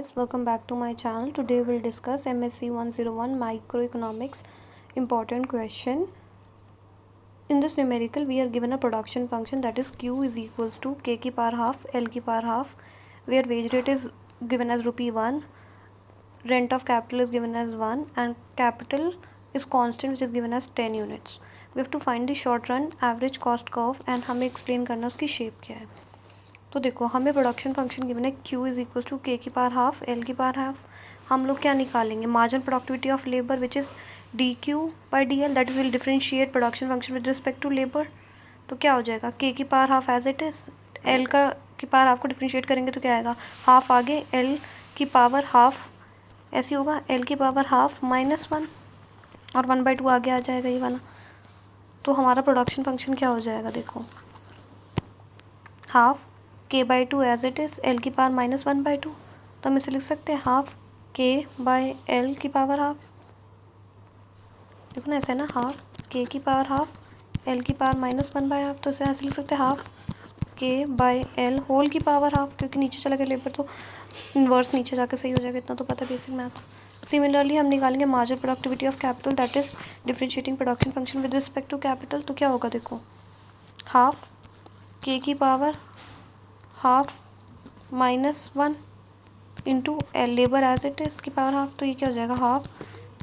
guys, welcome back to my channel. Today we'll discuss MSc 101 Microeconomics important question. In this numerical we are given a production function, that is Q is equals to K की power half L की power half, where wage rate is given as ₹1, rent of capital is given as 1 and capital is constant which is given as 10 units. We have to find the short run average cost curve and हमें explain करना उसकी shape क्या है. तो देखो हमें production function given है Q is equal to K की पावर हाफ L की पावर हाफ. हम लोग क्या निकालेंगे, marginal productivity of labour which is DQ by DL, that is will differentiate production function with respect to labour. तो क्या हो जाएगा, K की power half as it is, L का की पावर हाफ को डिफरेंशिएट करेंगे तो क्या आएगा, हाफ आगे L की पावर हाफ ऐसी होगा, L की पावर हाफ -1 और 1/2 आगे आ जाएगा ये वाला. तो हमारा प्रोडक्शन फंक्शन क्या हो जाएगा, देखो half K/2 as it is, L की पावर -1/2. तो हम इसे लिख सकते हैं हाफ K/L की पावर हाफ. देखो ना ऐसे है ना, हाफ K की पावर हाफ L की पावर -1/2. तो इसे ऐसे लिख सकते हैं हाफ K/L होल की पावर हाफ, क्योंकि नीचे चला गया लेबर तो इन्वर्स नीचे जाकर सही हो जाएगा. इतना तो पता है बेसिक मैथ्स. सिमिलरली हम निकालेंगे marginal productivity of capital, that is differentiating production function with respect to capital. तो क्या होगा, देखो हाफ K की power half -1 into L labour as it is की पावर हाफ. तो ये क्या हो जाएगा, हाफ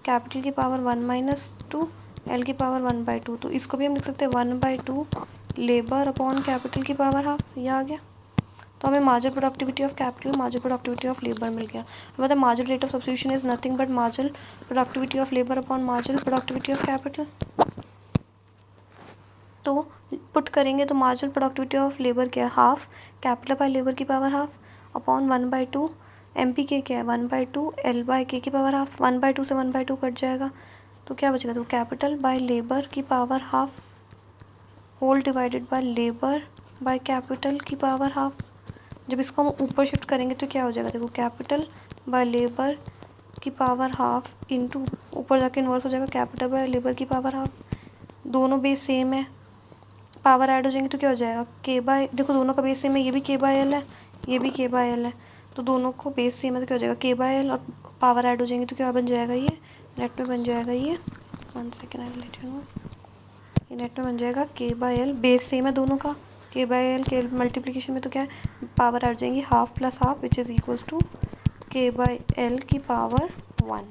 कैपिटल की पावर 1 - 2 एल की पावर 1/2. तो इसको भी हम लिख सकते हैं 1/2 लेबर अपॉन कैपिटल की पावर हाफ. ये आ गया. तो हमें marginal productivity of capital, marginal productivity of labour मिल गया. मतलब marginal rate of substitution is nothing but marginal productivity of labour upon marginal productivity of capital. तो पुट करेंगे तो मार्जिनल प्रोडक्टिविटी ऑफ लेबर क्या है, हाफ कैपिटल बाय लेबर की power half upon 1/2 MPK क्या है 1/2 L/K की पावर हाफ. 1/2 से 1/2 कट जाएगा तो क्या बचेगा, तो कैपिटल बाय लेबर की power half whole divided by labour by capital की पावर हाफ. जब इसको हम ऊपर शिफ्ट करेंगे तो क्या हो जाएगा, देखो कैपिटल बाय लेबर की पावर हाफ इंटू ऊपर जाके इन्वर्स हो जाएगा कैपिटल बाय लेबर की पावर हाफ. दोनों बेस सेम है, पावर ऐड हो जाएंगे तो क्या हो जाएगा K/, देखो दोनों का बेस सेम है, ये भी K/L है ये भी K/L है. तो दोनों को बेस सेम है तो क्या हो जाएगा K/L और पावर ऐड हो जाएंगे तो क्या बन जाएगा, ये नेट में बन जाएगा, ये 1 second I will let you know, ये नेट में बन जाएगा K/L. बेस सेम है दोनों का, K/L के मल्टीप्लिकेशन में तो क्या है पावर ऐड हो जाएंगी, half plus half which is equals to K/L की पावर 1.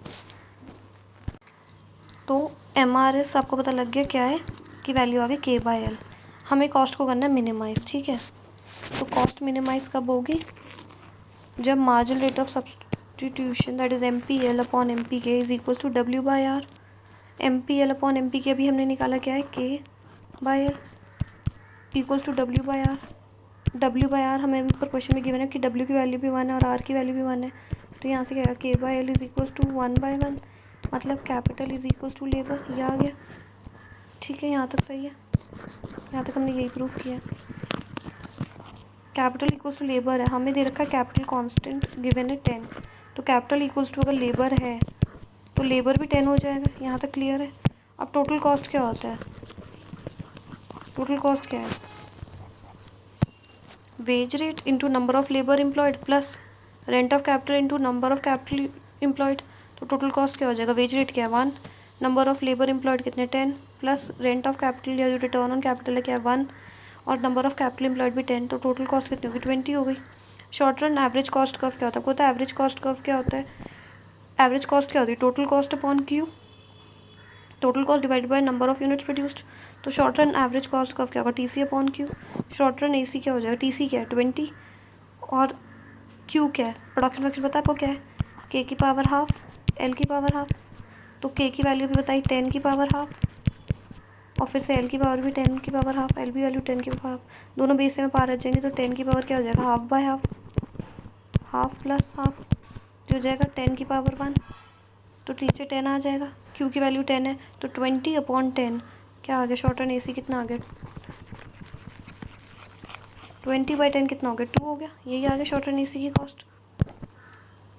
तो MRS आपको पता लग गया क्या है कि वैल्यू आ गई K/L. हमें कॉस्ट को करना है मिनिमाइज, ठीक है. तो कॉस्ट मिनिमाइज कब होगी, जब marginal rate of substitution that is MPL upon MPK is equal to W/R. MPL upon MPK अभी हमने निकाला क्या है K/L equal to W/R. W/R हमें अभी ऊपर क्वेश्चन में गिवन है कि W की वैल्यू भी 1 है और R की वैल्यू भी 1 है. तो यहाँ से क्या है K/L इज इक्वल टू 1/1, मतलब capital is equal to labour. ये आ गया, ठीक है. यहाँ तक सही है, यहाँ तक हमने यही प्रूफ किया. कैपिटल इक्वल्स टू लेबर है, हमें दे रखा है कैपिटल कांस्टेंट गिवन है 10. तो कैपिटल इक्वल्स टू अगर लेबर है तो लेबर भी 10 हो जाएगा. यहाँ तक क्लियर है. अब टोटल कॉस्ट क्या होता है, टोटल कॉस्ट क्या है, wage rate into number of labour employed plus rent of capital into number of capital employed. तो टोटल कॉस्ट क्या हो जाएगा, वेज रेट क्या है 1, नंबर ऑफ लेबर एम्प्लॉयड कितने 10, प्लस रेंट ऑफ कैपिटल या जो रिटर्न ऑन कैपिटल है क्या है 1, और नंबर ऑफ कैपिटल एम्प्लॉयड भी 10. तो टोटल कॉस्ट कितनी होगी 20 हो गई. Short run average cost curve क्या होता है, आपको पता है एवरेज कॉस्ट कर्व क्या होता है, एवरेज कॉस्ट क्या होती है, total cost upon Q, total cost divided by number of units produced. तो short run average cost curve क्या होगा, TC upon Q. Short run AC क्या हो जाएगा, TC क्या है 20 और Q क्या है, प्रोडक्शन फंक्शन पता है आपको क्या है, K की पावर हाफ L की पावर हाफ. तो K की वैल्यू भी बताई 10 की पावर हाफ और फिर से L की पावर भी 10 की पावर हाफ, L भी वैल्यू 10 की पावर हाफ. दोनों बेस में पार आ जाएंगे तो 10 की पावर क्या हो जाएगा, हाफ/हाफ, हाफ प्लस हाफ जो हो जाएगा 10 की पावर 1. तो नीचे 10 आ जाएगा, Q की वैल्यू 10 है तो 20 अपॉन 10 क्या आ गया, शॉर्ट रन AC कितना आ गया 20/10 कितना हो गया 2 हो गया. यही आ गया शॉर्ट रन AC की कॉस्ट.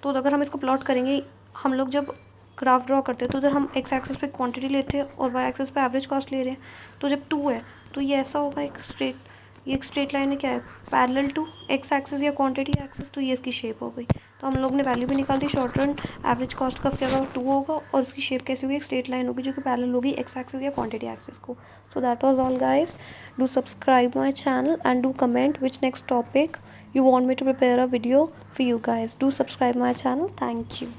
तो अगर हम इसको प्लॉट करेंगे, हम लोग जब ग्राफ ड्रॉ करते हैं तो उधर हम एक्स एक्सिस पे क्वांटिटी लेते हैं और वाई एक्सिस पे एवरेज कॉस्ट ले रहे हैं. तो जब 2 है तो ये ऐसा होगा एक स्ट्रेट ये एक स्ट्रेट लाइन है, क्या है, पैरेलल टू एक्स एक्सिस या क्वांटिटी एक्सिस, तो ये इसकी शेप हो गई। तो हम लोग ने वैल्यू भी निकाल दी, शॉर्ट रन एवरेज कॉस्ट का क्या होगा 2 होगा, और उसकी शेप कैसी होगी, एक स्ट्रेट लाइन होगी जो कि पैरेलल होगी एक्स एक्सिस या क्वांटिटी एक्सिस को। So that was all guys, do subscribe my channel and do comment which next topic you want me to prepare a video for you guys. Do subscribe my channel. Thank you.